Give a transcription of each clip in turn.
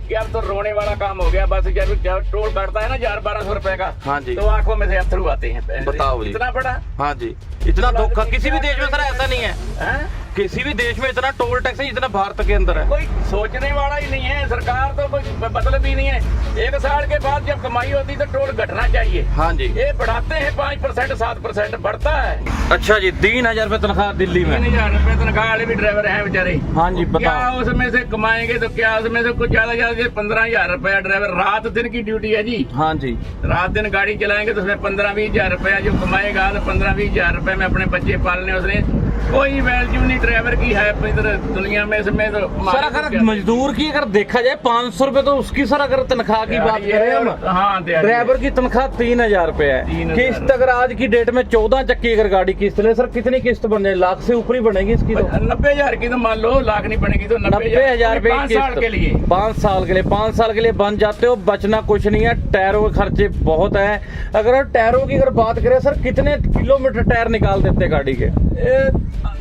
कि अब तो रोने वाला काम हो गया। बस जब टोल काटता है ना 1000-1200 रुपए का, हाँ जी, तो आंखों में से अथरू आते हैं। बताओ जी, इतना बड़ा, हाँ जी, इतना धोखा किसी भी देश में सर ऐसा नहीं है। है? किसी भी देश में इतना टोल टैक्स है जितना भारत के अंदर है। कोई सोचने वाला ही नहीं है। सरकार तो कोई मतलब ही नहीं है। 1 साल के बाद जब कमाई होती तो टोल घटना चाहिए। हाँ जी, ये बढ़ाते हैं 5% 7% बढ़ता है। अच्छा जी, 3000 रुपए तनख्वाह दिल्ली में। 3000 रुपए तनख्वाह वाले भी ड्राइवर हैं बेचारे। हाँ जी, क्या बताओ। उसमें से कमाएंगे तो क्या उसमें से कुछ ज्यादा 15,000 रुपया ड्राइवर रात दिन की ड्यूटी है जी। हाँ जी, रात दिन गाड़ी चलाएंगे तो उसमें 15-20 हजार रुपया जो कमाएगा तो 15-20 हजार रुपए में अपने बच्चे पालने उसने कोई वैल्यू नहीं ड्राइवर की है इधर दुनिया में। इसमें तो सर अगर मजदूर की अगर देखा जाए 500 रुपए तो उसकी सर अगर तनख्वाह की बात करें हम, हाँ, ड्राइवर की तनख्वाह 3000 रुपए है। 3000 किस्त अगर आज की डेट में 14 चक्की अगर गाड़ी किस्त ले सर कितनी किस्त बन जाए? लाख से ऊपर ही बनेगी इसकी तो। 90,000 की तो मान लो, लाख नहीं बनेगी तो 90,000 रुपए 5 साल के लिए। 5 साल के लिए 5 साल के लिए बन जाते हो, बचना कुछ नहीं है। टायरों के खर्चे बहुत है। अगर टायरों की अगर बात करें सर, कितने किलोमीटर टायर निकाल देते गाड़ी के?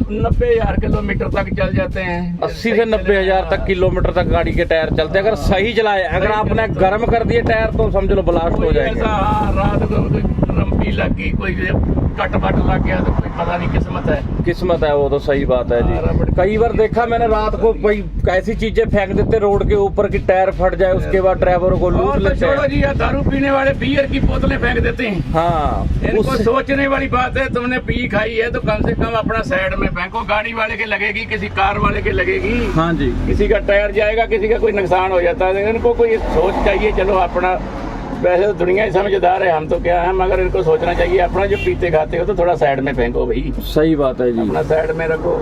90,000 किलोमीटर तक चल जाते हैं। 80 से 90,000 तक किलोमीटर तक गाड़ी के टायर चलते हैं। अगर सही चलाए, अगर आपने गर्म कर दिए टायर तो समझ लो ब्लास्ट हो जाएंगे। रात को कोई रंपी लग गई, कोई कट वट लग गया तो कोई पता नहीं, किस्मत है। किस्मत है, वो तो सही बात है जी। कई बार देखा मैंने रात को कोई ऐसी चीजें फेंक देते रोड के ऊपर की टायर फट जाए, उसके बाद ड्राइवरों को लूट लेते हैं। जी, दारू पीने वाले बियर की बोतलें फेंक देते हैं। हाँ, इनको सोचने वाली बात है। तुमने पी खाई है तो कम से कम अपना साइड में फेंको। गाड़ी वाले के लगेगी, किसी कार वाले के लगेगी, हाँ जी, किसी का टायर जाएगा, किसी का कोई नुकसान हो जाता है। इनको कोई सोच चाहिए। चलो अपना, वैसे तो दुनिया ही समझदार है, हम तो क्या है, मगर इनको सोचना चाहिए अपना जो पीते खाते हो तो थोड़ा साइड में फेंको भाई। सही बात है जी, अपना साइड में रखो।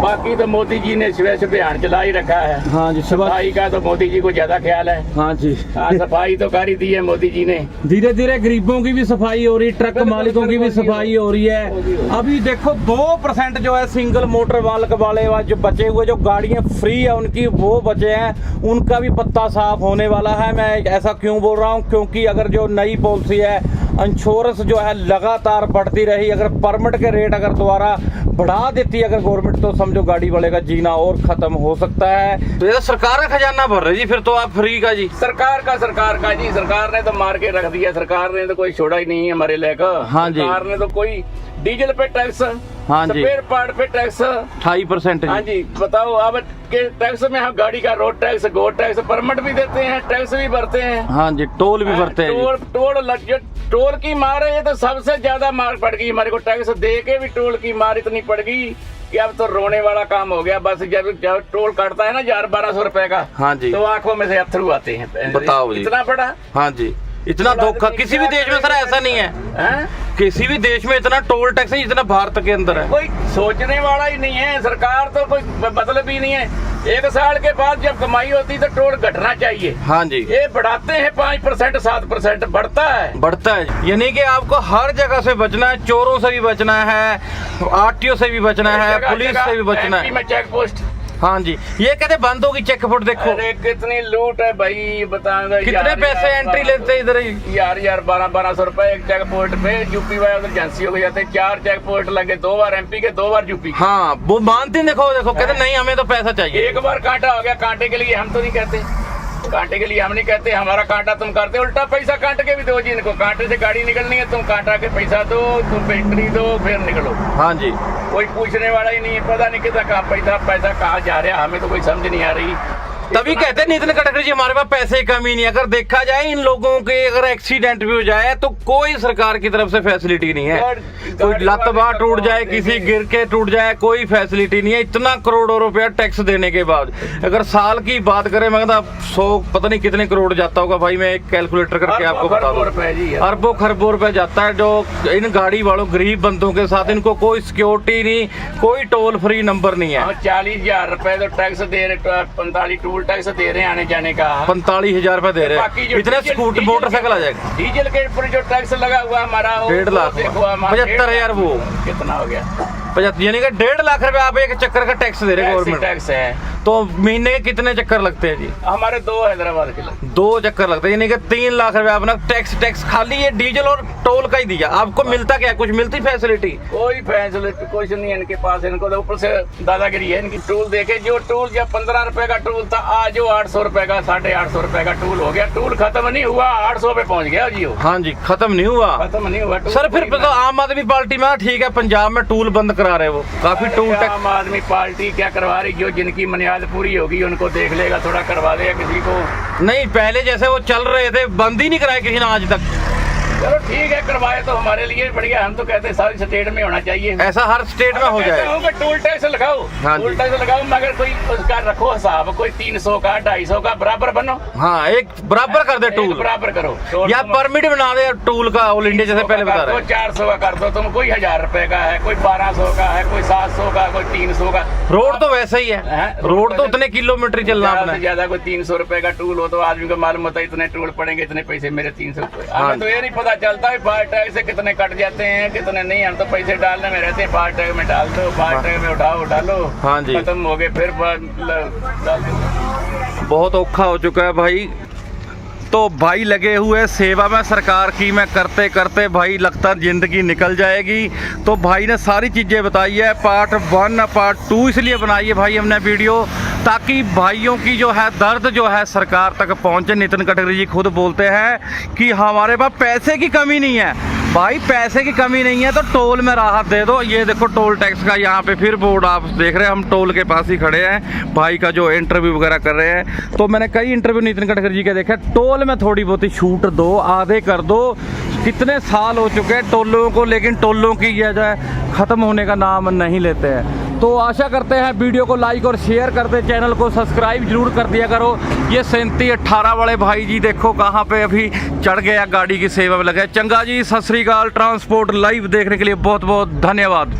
बाकी तो मोदी जी ने स्वच्छ अभियान चला ही रखा है। हाँ जी, सफाई का तो मोदी जी को ज्यादा ख्याल है। हाँ जी, हाँ, सफाई तो कर ही दी है मोदी जी ने। धीरे धीरे गरीबों की भी सफाई हो रही, ट्रक मालिकों की भी सफाई हो रही है। अभी देखो 2% जो है सिंगल मोटर मालिक वाले जो बचे हुए जो गाड़ियां फ्री है उनकी, वो बचे हैं, उनका भी पत्ता साफ होने वाला है। मैं ऐसा क्यों बोल रहा हूं? क्योंकि अगर जो नई पॉलिसी है, इंश्योरेंस जो है लगातार बढ़ती रही, अगर परमिट के रेट अगर दोबारा बढ़ा देती अगर गवर्नमेंट, तो समझो गाड़ी वाले का जीना और खत्म हो सकता है। तो ये तो सरकार का खजाना भर रही जी, फिर तो आप फ्री का जी। सरकार का जी, सरकार ने तो मार के रख दिया। सरकार ने तो कोई छोड़ा ही नहीं है हमारे लेकर। हाँ जी, सरकार ने तो कोई डीजल पे टैक्स, हाँ जी, स्पेयर पार्ट पे टैक्स 28%। हाँ जी, बताओ अब के टैक्स में हम गाड़ी का रोड टैक्स, गोड टैक्स, परमिट भी देते हैं, टैक्स भी भरते हैं। हाँ जी, टोल भी भरते हैं। टोल की मार है ये तो सबसे ज्यादा मार पड़ गई हमारे को। टैक्स दे के भी टोल की मार इतनी पड़ गई कि अब तो रोने वाला काम हो गया। बस जब टोल काटता है ना 1000-1200 रुपए का, हाँ जी, तो आंखों में से अथरू आते हैं। बताओ जी, इतना बड़ा, हाँ जी, इतना धोखा किसी भी देश में सर ऐसा नहीं है। किसी भी देश में इतना टोल टैक्स है जितना भारत के अंदर है। कोई सोचने वाला ही नहीं है। सरकार तो कोई मतलब ही नहीं है। 1 साल के बाद जब कमाई होती तो टोल घटना चाहिए। हाँ जी, ये बढ़ाते हैं 5% 7% बढ़ता है। यानी कि आपको हर जगह से बचना है, चोरों से भी बचना है, आरटीओ से भी बचना है, पुलिस से भी बचना है। में चेक पोस्ट, हाँ जी, ये कहते बंद होगी चेक पोस्ट। देखो अरे कितनी लूट है भाई, बताऊंगा कितने पैसे एंट्री लेते इधर ही। 1200 रुपए एक चेक पोस्ट पे। यूपी वाले उधर एजेंसी हो जाते, 4 चेक पोस्ट लगे, 2 बार एमपी के, 2 बार यूपी। हाँ, वो मानते देखो कहते नहीं हमें तो पैसा चाहिए। एक बार कांटा हो गया, कांटे के लिए हम तो नहीं कहते, कांटे के लिए हम नहीं कहते, हमारा कांटा तुम करते, उल्टा पैसा कांटे के भी दो जी इनको। कांटे से गाड़ी निकलनी है, तुम कांटा के पैसा दो, तुम एंट्री दो, फिर निकलो। हाँ जी, कोई पूछने वाला ही नहीं है। पता नहीं कितना पैसा कहाँ जा रहा है, हमें तो कोई समझ नहीं आ रही। तभी कहते हैं नितिन गडकरी जी हमारे पास पैसे की कमी नहीं है। अगर देखा जाए इन लोगों के अगर एक्सीडेंट भी हो जाए तो कोई सरकार की तरफ से फैसिलिटी नहीं है। कोई लत बांह टूट जाए, किसी गिर के टूट जाए, कोई फैसिलिटी नहीं है। इतना करोड़ों रुपया टैक्स देने के बाद अगर साल की बात करें, मैं कहता 100 पता नहीं कितने करोड़ जाता होगा भाई। मैं एक कैलकुलेटर करके आपको बता दूं, अरबों खरबों रुपए जाता है जो इन गाड़ी वालों गरीब बंदों के साथ। इनको कोई सिक्योरिटी नहीं, कोई टोल फ्री नंबर नहीं है। 40,000 रुपए तो टैक्स दे रहे, 45 टूल टैक्स दे रहे हैं आने जाने का। 45,000 रुपए दे रहे हैं। इतने स्कूटर मोटरसाइकिल आ जाएगा। डीजल के ऊपर जो टैक्स लगा हुआ हमारा 1.5 लाख, 75,000 वो कितना हो गया, 75, यानी कि 1.5 लाख रुपए आप एक चक्कर का टैक्स दे रहे हैं गवर्नमेंट। टैक्स है तो महीने के कितने चक्कर लगते हैं जी? हमारे 2 हैदराबाद के लगते 2 चक्कर लगते हैं, यानी कि 3 लाख रुपए अपना टैक्स खाली ये डीजल और टोल का ही दिया। आपको मिलता क्या, कुछ मिलती फैसिलिटी? कोई फैसले कुछ नहीं है इनके पास। इनको तो ऊपर से दादागिरी है इनकी। टूल देखे, जो टूल जब 15 रुपए का टूल था, आज जो 800 रुपए का 850 रुपए का टूल हो गया। टूल खत्म नहीं हुआ, 800 पे पहुंच गया जी। हाँ जी, खत्म नहीं हुआ, खत्म नहीं हुआ सर। फिर तो आम आदमी पार्टी में ठीक है, पंजाब में टूल बंद करा रहे वो, काफी टूल टैक्स। आम आदमी पार्टी क्या करवा रही? जो जिनकी बुनियाद पूरी होगी उनको देख लेगा, थोड़ा करवा देगा किसी को। नहीं, पहले जैसे वो चल रहे थे, बंद ही नहीं कराए किसी ने आज तक। चलो ठीक है, करवाए तो हमारे लिए बढ़िया। हम तो कहते हैं सारी स्टेट में होना चाहिए, ऐसा हर स्टेट में हो जाए। टोल टैक्स लगाओ, हाँ टोल टैक्स लगाओ, मगर कोई उसका रखो हिसाब। कोई 300 का 250 का बराबर बनो। हाँ, एक बराबर कर दे टूल, बराबर करो। या परमिट बना दे टूल का ऑल इंडिया, जैसे पहले बता रहे। 400 का कर दो तुम। कोई 1000 रुपए का है, कोई 1200 का है, कोई 700 का, कोई 300 का। रोड तो वैसा ही है, रोड तो उतने किलोमीटर चलना अपना। ज्यादा कोई 300 रुपए का टूल हो तो आदमी को मालूम होता है इतने टूल पड़ेंगे, इतने पैसे मेरे 300 रुपए। हमें तो ये नहीं पता चलता है फास्टैग से कितने कट जाते हैं कितने नहीं। हम तो पैसे डालने में रहते हैं, फास्टैग में डाल दो, फास्टैग में उठाओ डालो। हाँ जी, खत्म हो गए, फिर डाल दो। बहुत औखा हो चुका है भाई। तो भाई लगे हुए सेवा में सरकार की, मैं करते करते भाई लगता जिंदगी निकल जाएगी। तो भाई ने सारी चीज़ें बताई है, पार्ट 1 पार्ट 2 इसलिए बनाई है भाई हमने वीडियो, ताकि भाइयों की जो है दर्द जो है सरकार तक पहुंचे। नितिन गडकरी जी खुद बोलते हैं कि हमारे पास पैसे की कमी नहीं है। भाई पैसे की कमी नहीं है तो टोल में राहत दे दो। ये देखो टोल टैक्स का यहाँ पे फिर बोर्ड आप देख रहे हैं, हम टोल के पास ही खड़े हैं। भाई का जो इंटरव्यू वगैरह कर रहे हैं, तो मैंने कई इंटरव्यू नितिन गडकरी जी के देखे। टोल में थोड़ी बहुत ही छूट दो, आधे कर दो। कितने साल हो चुके हैं टोलों को, लेकिन टोलों की यह जो है ख़त्म होने का नाम नहीं लेते हैं। तो आशा करते हैं वीडियो को लाइक और शेयर कर दे, चैनल को सब्सक्राइब जरूर कर दिया करो। ये 37-18 वाले भाई जी देखो कहाँ पे अभी चढ़ गया, गाड़ी की सेवा में लगे। चंगा जी, सत श्री अकाल। ट्रांसपोर्ट लाइव देखने के लिए बहुत बहुत धन्यवाद।